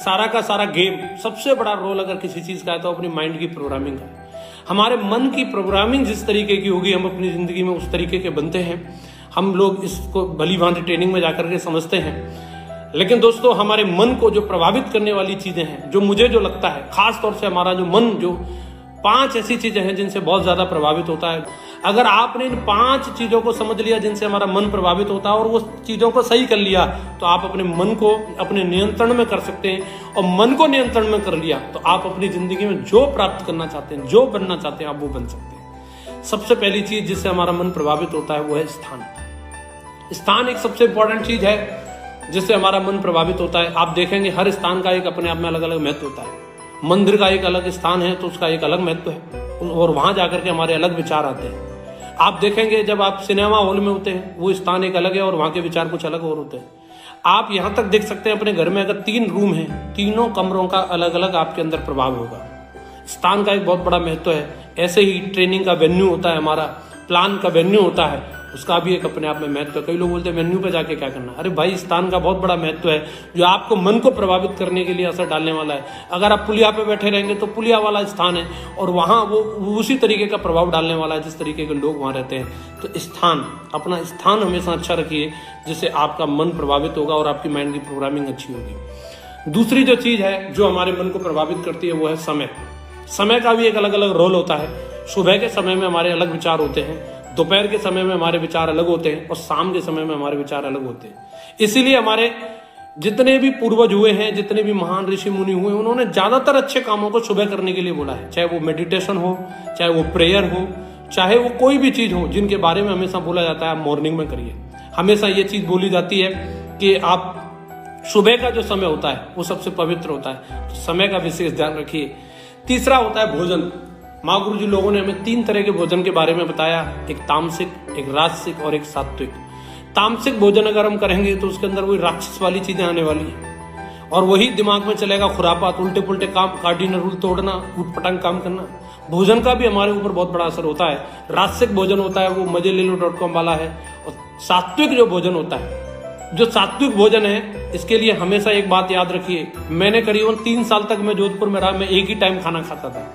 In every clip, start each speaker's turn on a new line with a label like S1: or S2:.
S1: सारा का सारा गेम, सबसे बड़ा रोल अगर किसी चीज का है तो अपनी माइंड की प्रोग्रामिंग का। हमारे मन की प्रोग्रामिंग जिस तरीके की होगी हम अपनी जिंदगी में उस तरीके के बनते हैं। हम लोग इसको भली भांति ट्रेनिंग में जाकर के समझते हैं। लेकिन दोस्तों, हमारे मन को जो प्रभावित करने वाली चीजें हैं, जो मुझे जो लगता है खास तौर से हमारा जो मन, जो 5 ऐसी चीजें हैं जिनसे बहुत ज्यादा प्रभावित होता है। अगर आपने इन 5 चीजों को समझ लिया जिनसे हमारा मन प्रभावित होता है और वो चीजों को सही कर लिया, तो आप अपने मन को अपने नियंत्रण में कर सकते हैं। और मन को नियंत्रण में कर लिया तो आप अपनी जिंदगी में जो प्राप्त करना चाहते हैं, जो बनना चाहते हैं, आप वो बन सकते हैं। सबसे पहली चीज जिससे हमारा मन प्रभावित होता है वो है स्थान। स्थान एक सबसे इंपॉर्टेंट चीज है जिससे हमारा मन प्रभावित होता है। आप देखेंगे हर स्थान का एक अपने आप में अलग अलग महत्व होता है। मंदिर का एक अलग स्थान है तो उसका एक अलग महत्व है और वहां जाकर के हमारे अलग विचार आते हैं। आप देखेंगे जब आप सिनेमा हॉल में होते हैं, वो स्थान एक अलग है और वहां के विचार कुछ अलग और होते हैं। आप यहां तक देख सकते हैं अपने घर में अगर 3 रूम हैं, तीनों कमरों का अलग अलग आपके अंदर प्रभाव होगा। स्थान का एक बहुत बड़ा महत्व है। ऐसे ही ट्रेनिंग का वेन्यू होता है, हमारा प्लान का वेन्यू होता है, उसका भी एक अपने आप में महत्व है। कई लोग बोलते हैं वेन्यू पे जाके क्या करना। अरे भाई, स्थान का बहुत बड़ा महत्व है जो आपको मन को प्रभावित करने के लिए असर डालने वाला है। अगर आप पुलिया पे बैठे रहेंगे तो पुलिया वाला स्थान है और वहां वो उसी तरीके का प्रभाव डालने वाला है जिस तरीके के लोग वहां रहते हैं। तो स्थान, अपना स्थान हमेशा अच्छा रखिए जिससे आपका मन प्रभावित होगा और आपकी माइंड की प्रोग्रामिंग अच्छी होगी। दूसरी जो चीज है जो हमारे मन को प्रभावित करती है वो है समय। समय का भी एक अलग अलग रोल होता है। सुबह के समय में हमारे अलग विचार होते हैं, दोपहर के समय में हमारे विचार अलग होते हैं और शाम के समय में हमारे विचार अलग होते हैं। इसीलिए हमारे जितने भी पूर्वज हुए हैं, जितने भी महान ऋषि मुनि हुए, उन्होंने ज्यादातर अच्छे कामों को सुबह करने के लिए बोला है। चाहे वो मेडिटेशन हो, चाहे वो प्रेयर हो, चाहे वो कोई भी चीज हो जिनके बारे में हमेशा बोला जाता है आप मॉर्निंग में करिए। हमेशा ये चीज बोली जाती है कि आप सुबह का जो समय होता है वो सबसे पवित्र होता है, तो समय का विशेष ध्यान रखिए। तीसरा होता है भोजन। महागुरु जी लोगों ने हमें 3 तरह के भोजन के बारे में बताया, एक तामसिक, एक राजसिक और एक सात्विक। तामसिक भोजन अगर हम करेंगे तो उसके अंदर वही राक्षस वाली चीजें आने वाली है और वही दिमाग में चलेगा, खुरापात, उल्टे पुल्टे काम, कार्डिनल रूल तोड़ना, उटपटांग काम करना। भोजन का भी हमारे ऊपर बहुत बड़ा असर होता है। राजसिक भोजन होता है वो मजेलेलो.com वाला है और सात्विक जो भोजन होता है, जो सात्विक भोजन है, इसके लिए हमेशा एक बात याद रखिए। मैंने करीबन 3 साल तक मैं जोधपुर में रहा, मैं एक ही टाइम खाना खाता था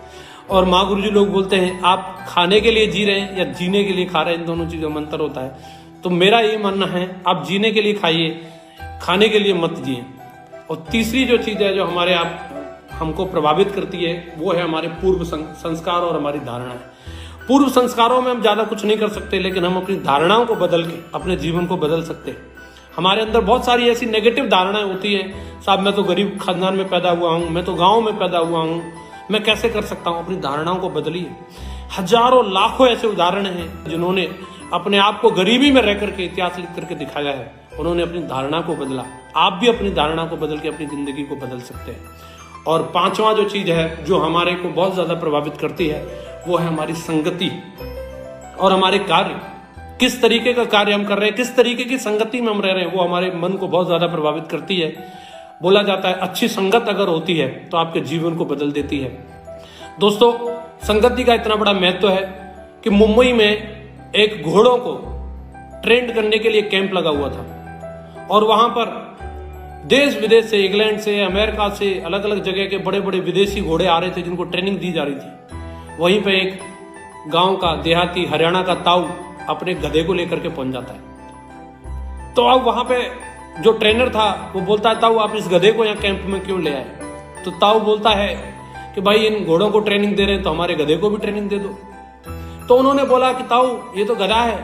S1: और माँ गुरु जी लोग बोलते हैं आप खाने के लिए जी रहे हैं या जीने के लिए खा रहे हैं, इन दोनों चीजों में अंतर होता है। तो मेरा ये मानना है आप जीने के लिए खाइए, खाने के लिए मत जिए। और तीसरी जो चीज है जो हमारे आप हमको प्रभावित करती है वो है हमारे पूर्व संस्कार और हमारी धारणाएं। पूर्व संस्कारों में हम ज्यादा कुछ नहीं कर सकते, लेकिन हम अपनी धारणाओं को बदल के अपने जीवन को बदल सकते हैं। हमारे अंदर बहुत सारी ऐसी नेगेटिव धारणाएं होती है, साहब मैं तो गरीब खानदान में पैदा हुआ हूं, मैं तो गांव में पैदा हुआ हूं, मैं कैसे कर सकता हूं। अपनी धारणाओं को बदलिए। हजारों लाखों ऐसे उदाहरण हैं जिन्होंने अपने आप को गरीबी में रह करके इतिहास लिख करके दिखाया है, उन्होंने अपनी धारणा को बदला। आप भी अपनी धारणा को बदल के अपनी जिंदगी को बदल सकते हैं। और 5वां जो चीज है जो हमारे को बहुत ज्यादा प्रभावित करती है वो है हमारी संगति और हमारे कार्य। किस तरीके का कार्य हम कर रहे हैं, किस तरीके की संगति में हम रह रहे हैं, वो हमारे मन को बहुत ज्यादा प्रभावित करती है। बोला जाता है अच्छी संगत अगर होती है तो आपके जीवन को बदल देती है। दोस्तों, संगति का इतना बड़ा महत्व है कि मुंबई में एक घोड़ों को ट्रेंड करने के लिए कैंप लगा हुआ था और वहां पर देश विदेश से, इंग्लैंड से, अमेरिका से, अलग अलग जगह के बड़े बड़े विदेशी घोड़े आ रहे थे जिनको ट्रेनिंग दी जा रही थी। वहीं पे एक गांव का देहाती हरियाणा का ताऊ अपने गधे को लेकर के पहुंच जाता है। तो अब वहां पे जो ट्रेनर था वो बोलता है ताऊ आप इस गधे को यहाँ कैंप में क्यों ले आए। तो ताऊ बोलता है कि भाई इन घोड़ों को ट्रेनिंग दे रहे हैं तो हमारे गधे को भी ट्रेनिंग दे दो। तो उन्होंने बोला कि ताऊ ये तो गधा है,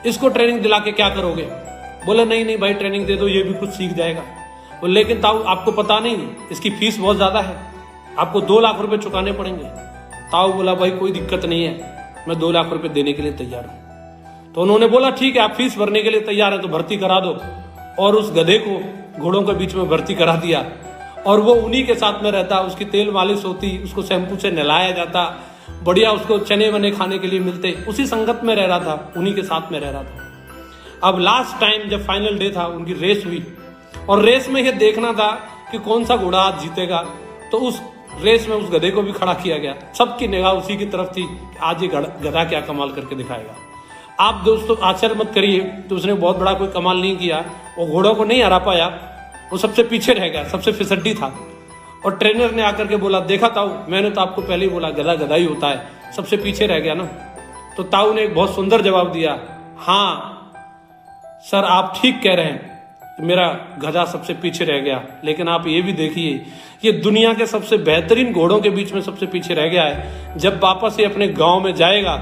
S1: इसको ट्रेनिंग दिला के क्या करोगे। बोले नहीं नहीं भाई ट्रेनिंग दे दो, ये भी कुछ सीख जाएगा। लेकिन ताऊ आपको पता नहीं इसकी फीस बहुत ज्यादा है, आपको 2 लाख रुपए चुकाने पड़ेंगे। ताऊ बोला भाई कोई दिक्कत नहीं है, मैं 2 लाख रुपए देने के लिए तैयार हूं। तो उन्होंने बोला ठीक है आप फीस भरने के लिए तैयार है तो भर्ती करा दो। और उस गधे को घोड़ों के बीच में भर्ती करा दिया और वो उन्हीं के साथ में रहता, उसकी तेल मालिश होती, उसको शैम्पू से नहलाया जाता, बढ़िया उसको चने वने खाने के लिए मिलते, उसी संगत में रह रहा था, उन्हीं के साथ में रह रहा था। अब लास्ट टाइम जब फाइनल डे था उनकी रेस हुई और रेस में ये देखना था कि कौन सा घोड़ा आज जीतेगा। तो उस रेस में उस गधे को भी खड़ा किया गया। सबकी निगाह उसी की तरफ थी कि आज ये गधा क्या कमाल करके दिखाएगा। आप दोस्तों आश्चर्य मत करिए, तो उसने बहुत बड़ा कोई कमाल नहीं किया, वो घोड़ों को नहीं हरा पाया, वो सबसे पीछे रह गया, सबसे फिसड्डी था। और ट्रेनर ने आकर के बोला, देखा ताऊ, मैंने तो आपको पहले ही बोला गधा गधा ही होता है, सबसे पीछे रह गया ना। तो ताऊ ने एक बहुत सुंदर जवाब दिया, हाँ सर आप ठीक कह रहे हैं, मेरा गधा सबसे पीछे रह गया, लेकिन आप ये भी देखिए ये दुनिया के सबसे बेहतरीन घोड़ों के बीच में सबसे पीछे रह गया है। जब वापस ये अपने गांव में जाएगा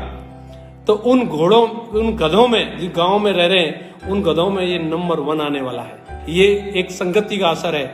S1: तो उन घोड़ों, उन गधों में, जिस गांव में रह रहे हैं, उन गधों में ये नंबर 1 आने वाला है। ये एक संगति का असर है,